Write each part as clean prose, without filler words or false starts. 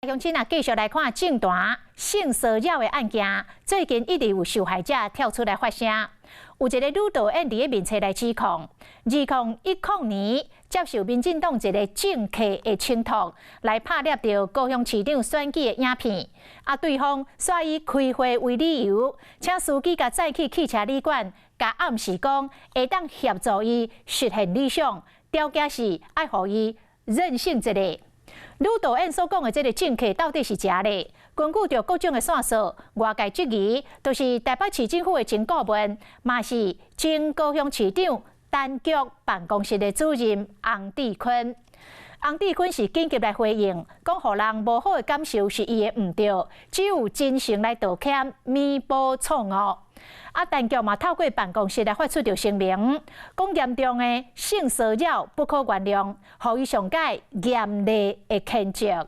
乡亲啊，继续来看政坛性骚扰的案件，最近一直有受害者跳出来发声。有一个女导演伫个面册来指控，2010年接受民进党一个政客的请托，来拍摄到高雄市长选举的影片。对方煞以开会为理由，请司机甲载去汽车旅馆，甲暗示讲会当协助伊实现理想，条件是爱互伊任性一下。女导演所讲的这个政客到底是假的？根据着各种的线索，外界质疑都是台北市政府的前顾问，嘛是前高雄市长单局办公室的主任洪智坤。洪智坤是紧急来回应，讲互人无好的感受是伊的唔对，只有真诚来道歉，弥补错误。单局嘛透过办公室来发出着声明，讲严重的性骚扰不可原谅，予以上届严厉的谴责。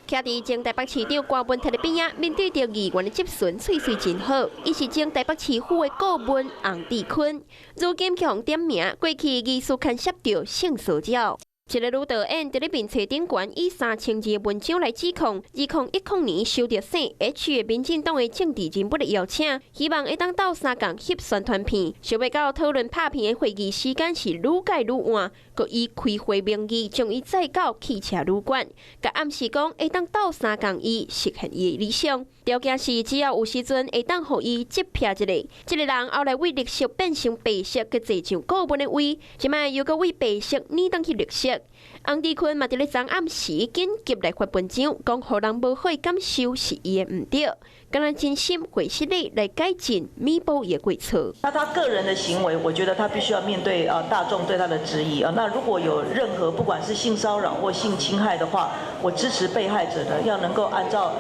徛伫前台北市长郭文泰的边仔，面对着议员的质询，喙水真好。伊是前台北市府的顾问洪智坤，如今却互点名，过去艺术牵涉着性骚扰。一个女导演伫咧面册顶悬以3000字的文章来指控，2010年收到姓 H 的民进党的政治人物的邀请，希望会当到3共翕宣传片。想要到讨论拍片的会议时间是愈改愈晚，佮以开会名义将伊载到汽车旅馆，佮暗示讲会当到3共伊实现伊的理想。条件是只要有时阵会当互伊接拍一个，这个人后来为绿色变成白色，佮坐上顾问的位，即摆又佮为白色染当去绿色。洪智坤嘛伫咧昨暗时紧急来发文章，讲互人无好的感受是伊的唔对，敢若真心回心力来改进弥补伊的过错。那他个人的行为，我觉得他必须要面对大众对他的质疑啊。那如果有任何不管是性骚扰或性侵害的话，我支持被害者呢要能够按照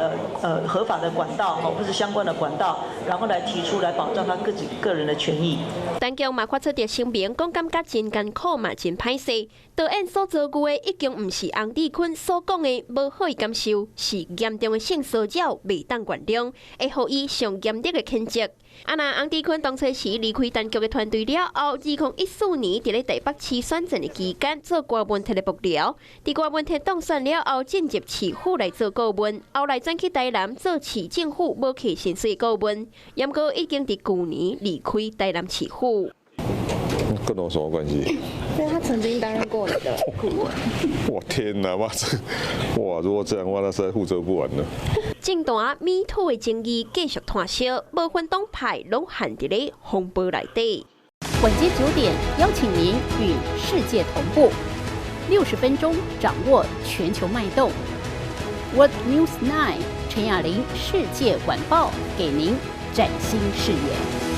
合法的管道或是相关的管道，然后来提出来保障他自己个人的权益。单局嘛发出着声明，讲感觉真艰苦嘛真歹势。导演所遭遇的已经唔是洪智坤所讲的无好的感受，是严重的性骚扰，未当原谅，会予伊上严厉的谴责。那洪智坤当初时离开单局的团队了后，2014年伫咧台北市选战的期间做郭文泰的幕僚，伫郭文泰当选了后，进入市府来做顾问，后来转去台南做市政府无客薪水顾问，不过已经伫去年离开台南市府。跟我什么关系？因为他曾经担任过你的顾问。我天哪，哇！如果这样的话，那实在负责不完了。政坛Me Too的争议继续炭烧，无分党派拢陷伫咧风暴内底。晚间9点，邀请您与世界同步，60分钟掌握全球脉动。What News 9，陈雅玲世界晚报给您崭新视野。